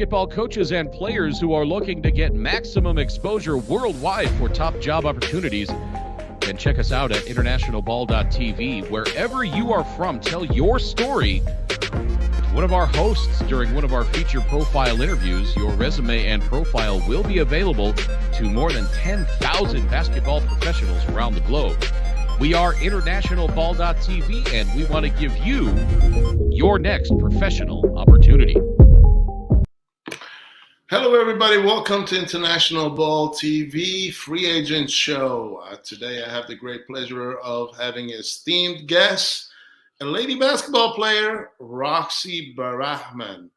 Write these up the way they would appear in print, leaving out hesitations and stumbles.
basketball coaches and players who are looking to get maximum exposure worldwide for top job opportunities. Then check us out at internationalball.tv. Wherever you are from, tell your story to one of our hosts during one of our feature profile interviews. Your resume and profile will be available to more than 10,000 basketball professionals around the globe. We are internationalball.tv, and we want to give you your next professional opportunity. Hello, everybody. Welcome to International Ball TV Free Agent Show. Today, I have the great pleasure of having a esteemed guest, a lady basketball player, Roxy Barahman.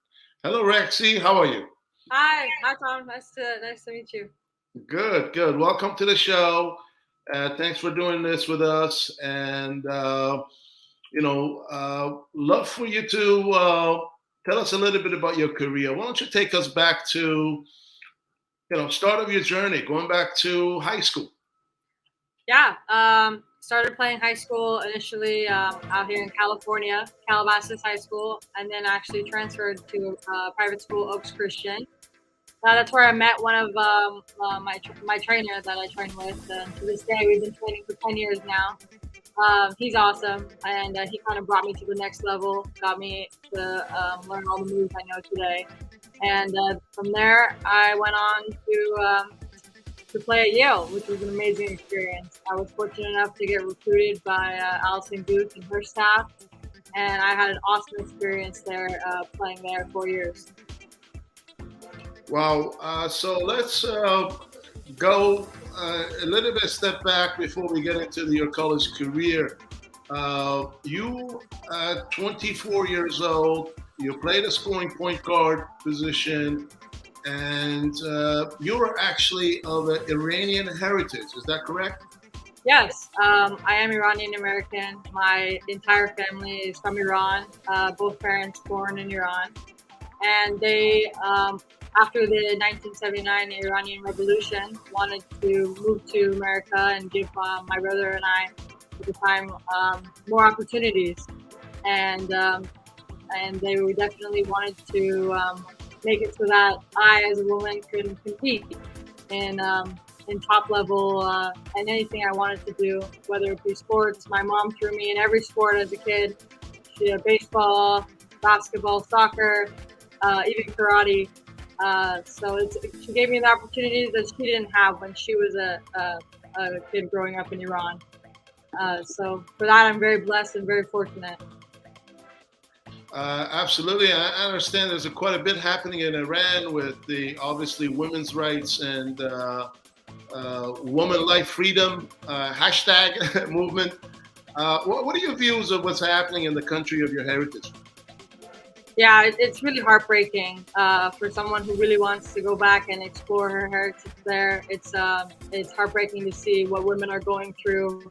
Hello, Roxy. How are you? Hi, Tom. Nice to meet you. Good. Welcome to the show. Thanks for doing this with us, and love for you to tell us a little bit about your career. Why don't you take us back to, start of your journey, going back to high school? Yeah, started playing high school initially out here in California, Calabasas High School, and then actually transferred to private school, Oaks Christian. That's where I met one of my trainer that I trained with. And to this day, we've been training for 10 years now. He's awesome, and he kind of brought me to the next level, got me to learn all the moves I know today. And from there, I went on to play at Yale, which was an amazing experience. I was fortunate enough to get recruited by Allison Booth and her staff, and I had an awesome experience there playing there 4 years. Wow. So let's go a little bit step back before we get into your college career. You, 24 years old, you played a scoring point guard position, and you were actually of an Iranian heritage. Is that correct? Yes, I am Iranian American. My entire family is from Iran. Both parents born in Iran, and they after the 1979 Iranian Revolution, wanted to move to America and give my brother and I, at the time, more opportunities. And they definitely wanted to make it so that I, as a woman, could compete in top level and anything I wanted to do, whether it be sports. My mom threw me in every sport as a kid. She had baseball, basketball, soccer, even karate. So she gave me the opportunities that she didn't have when she was a kid growing up in Iran. So for that, I'm very blessed and very fortunate. Absolutely. I understand there's quite a bit happening in Iran with the obviously women's rights and woman life freedom hashtag movement. What are your views of what's happening in the country of your heritage? Yeah, it's really heartbreaking for someone who really wants to go back and explore her heritage there. It's heartbreaking to see what women are going through.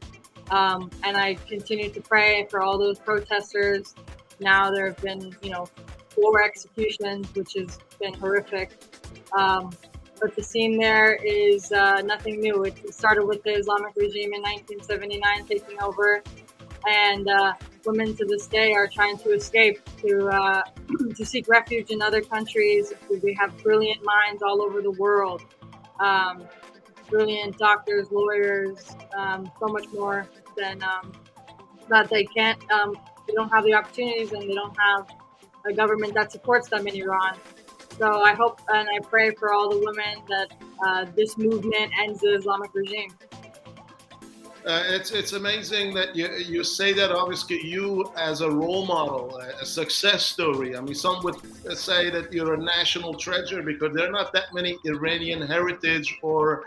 And I continue to pray for all those protesters. Now there have been, 4 executions, which has been horrific. But the scene there is nothing new. It started with the Islamic regime in 1979 taking over. And women to this day are trying to escape to seek refuge in other countries. We have brilliant minds all over the world, brilliant doctors, lawyers, so much more than that they can't. They don't have the opportunities, and they don't have a government that supports them in Iran. So I hope and I pray for all the women that this movement ends the Islamic regime. It's amazing that you say that. Obviously, you as a role model, a success story. I mean, some would say that you're a national treasure because there are not that many Iranian heritage or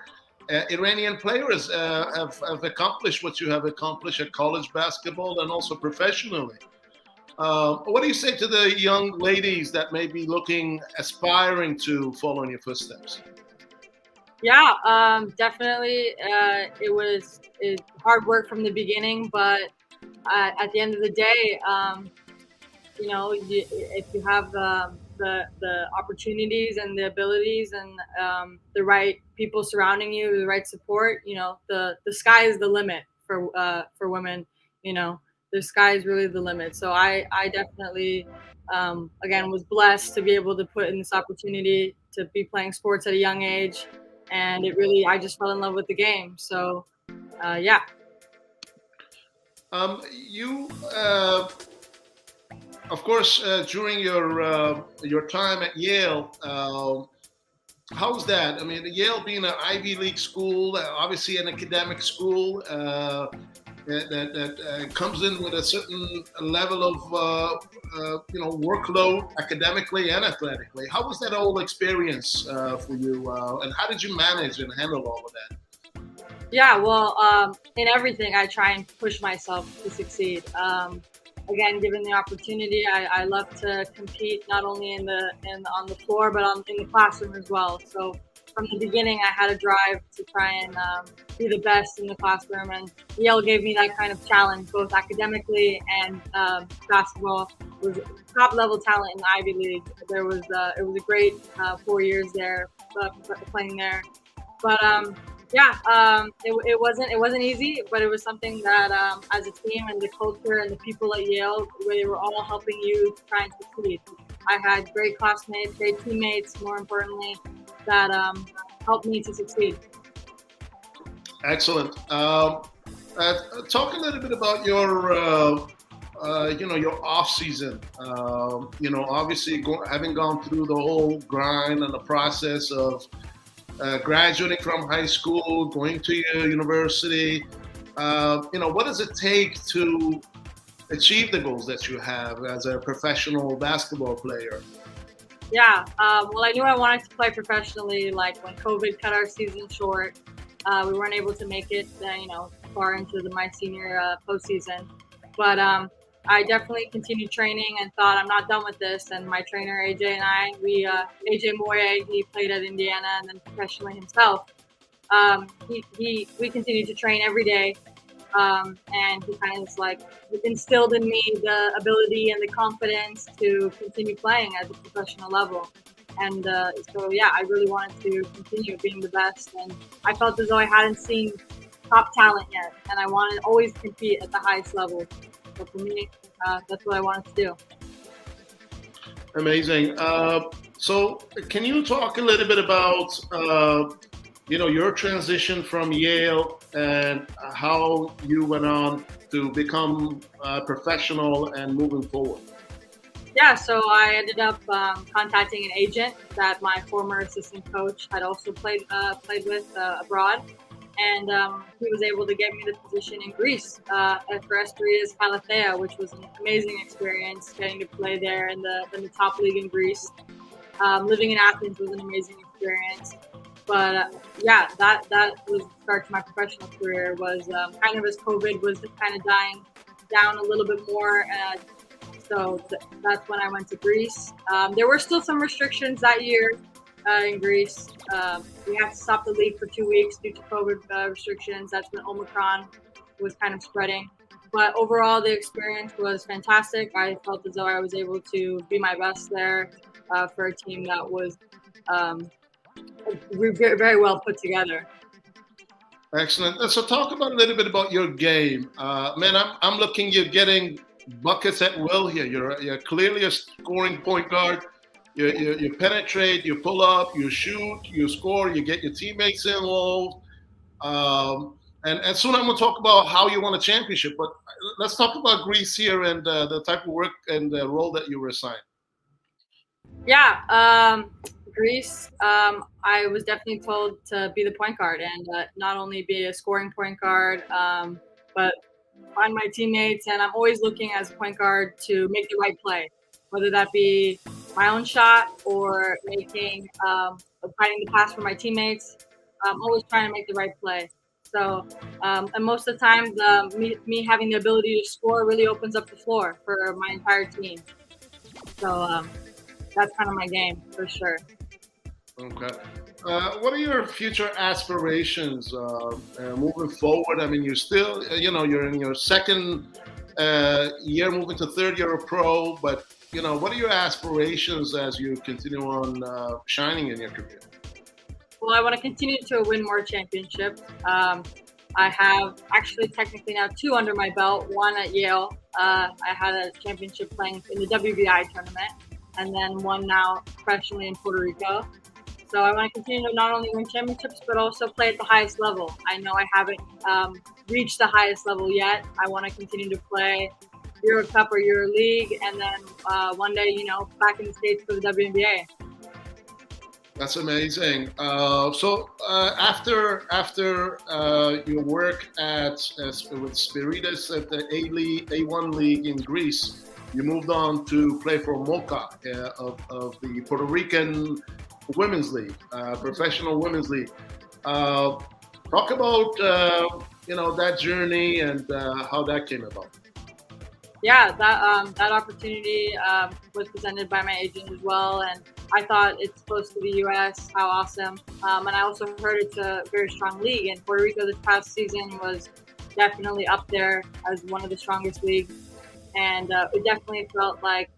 Iranian players have accomplished what you have accomplished at college basketball and also professionally. What do you say to the young ladies that may be aspiring to follow in your footsteps? Yeah, definitely. It was hard work from the beginning, but at the end of the day, if you have the opportunities and the abilities and the right people surrounding you, the right support, the sky is the limit for women. the sky is really the limit. So I definitely, again, was blessed to be able to put in this opportunity to be playing sports at a young age. And I just fell in love with the game. So, yeah. You, of course, during your time at Yale, how's that? I mean, Yale being an Ivy League school, obviously an academic school that comes in with a certain level of workload academically and athletically. How was that whole experience for you, and how did you manage and handle all of that? Yeah, well, in everything, I try and push myself to succeed. Again, given the opportunity, I love to compete not only on the floor, but in the classroom as well. So from the beginning, I had a drive to try and be the best in the classroom, and Yale gave me that kind of challenge, both academically and basketball. Was top level talent in the Ivy League. It was a great 4 years there, playing there, but it wasn't easy, but it was something that as a team and the culture and the people at Yale, they were all helping you to try and succeed. I had great classmates, great teammates, more importantly, that helped me to succeed. Excellent. Talk a little bit about your your off season. Obviously having gone through the whole grind and the process of graduating from high school, going to your university, what does it take to achieve the goals that you have as a professional basketball player? Yeah, well, I knew I wanted to play professionally. Like when COVID cut our season short, we weren't able to make it, far into my senior postseason. But I definitely continued training and thought I'm not done with this. And my trainer AJ and I, AJ Moye, he played at Indiana and then professionally himself. We continued to train every day, and he kind of instilled in me the ability and the confidence to continue playing at the professional level. And so yeah, I really wanted to continue being the best, and I felt as though I hadn't seen top talent yet, and I wanted to always compete at the highest level. So for me, that's what I wanted to do. Amazing. So can you talk a little bit about, your transition from Yale and how you went on to become a professional and moving forward? Yeah, so I ended up contacting an agent that my former assistant coach had also played with abroad. And he was able to get me the position in Greece for Esperides, which was an amazing experience, getting to play there in the top league in Greece. Living in Athens was an amazing experience. But that was the start to my professional career. Was kind of as COVID was kind of dying down a little bit more. So that's when I went to Greece. There were still some restrictions that year. In Greece, we had to stop the league for 2 weeks due to COVID restrictions. That's when Omicron was kind of spreading. But overall, the experience was fantastic. I felt as though I was able to be my best there for a team that was very well put together. Excellent. So talk about a little bit about your game. Man, I'm looking, you're getting buckets at will here. You're clearly a scoring point guard. You penetrate, you pull up, you shoot, you score, you get your teammates involved. And soon I'm going to talk about how you won a championship. But let's talk about Greece here and the type of work and the role that you were assigned. Yeah, Greece, I was definitely told to be the point guard and not only be a scoring point guard, but find my teammates. And I'm always looking as a point guard to make the right play, whether that be my own shot or finding the pass for my teammates. I'm always trying to make the right play. So, and most of the time, me having the ability to score really opens up the floor for my entire team. So that's kind of my game for sure. Okay. What are your future aspirations moving forward? I mean, you're still, you're in your second year, moving to third year of pro, but what are your aspirations as you continue on shining in your career? Well, I want to continue to win more championships. I have actually technically now 2 under my belt, one at Yale. I had a championship playing in the WBI tournament, and then one now professionally in Puerto Rico. So I want to continue to not only win championships, but also play at the highest level. I know I haven't reached the highest level yet. I want to continue to play Euro Cup or Euro League, and then one day, back in the States for the WNBA. That's amazing. So after your work with Esperides at the A1 League in Greece, you moved on to play for Moca of the Puerto Rican Women's League, professional women's league. Talk about that journey and how that came about. Yeah, that opportunity was presented by my agent as well, and I thought it's close to the U.S. How awesome! And I also heard it's a very strong league. And Puerto Rico this past season was definitely up there as one of the strongest leagues, and it definitely felt like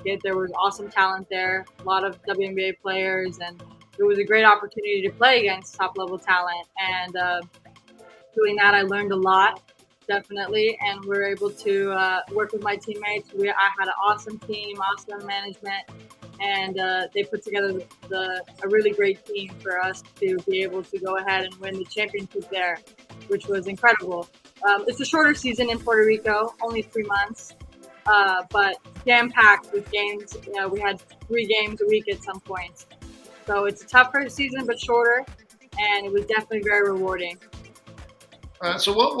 it. There was awesome talent there, a lot of WNBA players, and it was a great opportunity to play against top-level talent. And doing that, I learned a lot. Definitely, and we were able to work with my teammates. I had an awesome team, awesome management, and they put together a really great team for us to be able to go ahead and win the championship there, which was incredible. It's a shorter season in Puerto Rico, only 3 months, but jam-packed with games. We had 3 games a week at some points. So it's a tougher season, but shorter, and it was definitely very rewarding. So what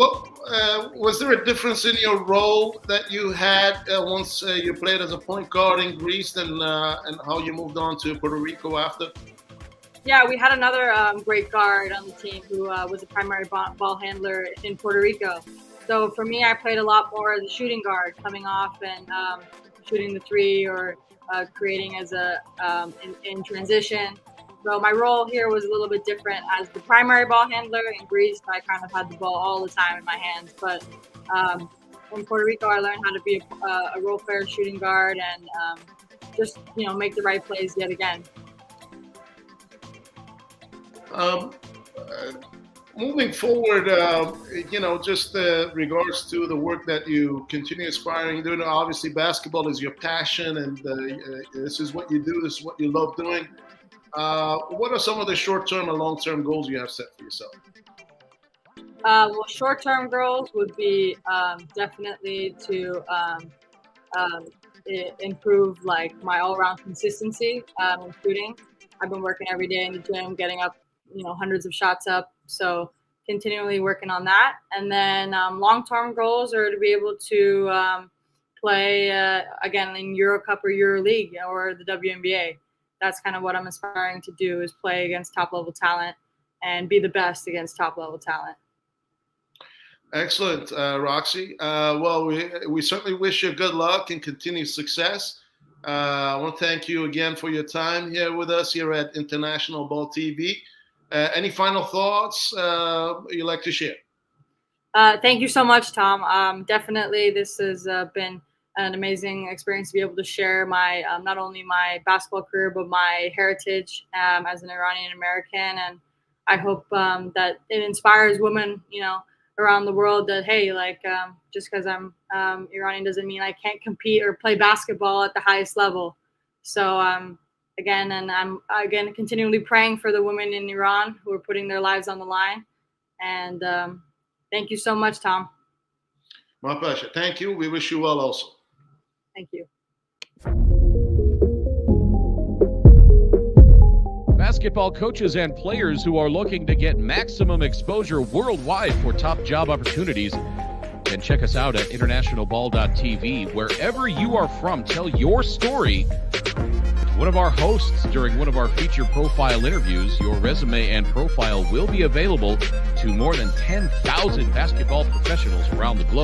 was there a difference in your role that you had once you played as a point guard in Greece and how you moved on to Puerto Rico after? Yeah, we had another great guard on the team who was a primary ball handler in Puerto Rico. So for me, I played a lot more as a shooting guard, coming off and shooting the 3 or creating as in transition. So my role here was a little bit different. As the primary ball handler in Greece, I kind of had the ball all the time in my hands. But in Puerto Rico, I learned how to be a role player shooting guard and just, make the right plays yet again. Moving forward, just regards to the work that you continue aspiring to do. Obviously, basketball is your passion, and this is what you do. This is what you love doing. What are some of the short-term and long-term goals you have set for yourself? Well, short-term goals would be definitely to improve my all-around consistency in shooting. I've been working every day in the gym, getting up, hundreds of shots up. So continually working on that. And then long-term goals are to be able to play again in Euro Cup or Euro League or the WNBA. That's kind of what I'm aspiring to do, is play against top-level talent and be the best against top-level talent. Excellent, Roxy. Well, we certainly wish you good luck and continued success. I want to thank you again for your time here with us here at International Ball TV. Any final thoughts you'd like to share? Thank you so much, Tom. Definitely, this has been an amazing experience to be able to share my not only my basketball career, but my heritage as an Iranian American. And I hope that it inspires women, around the world that, hey, just because I'm Iranian doesn't mean I can't compete or play basketball at the highest level. So I'm continually praying for the women in Iran who are putting their lives on the line. And thank you so much, Tom. My pleasure. Thank you. We wish you well also. Thank you. Basketball coaches and players who are looking to get maximum exposure worldwide for top job opportunities can check us out at internationalball.tv. Wherever you are from, tell your story to one of our hosts during one of our feature profile interviews. Your resume and profile will be available to more than 10,000 basketball professionals around the globe.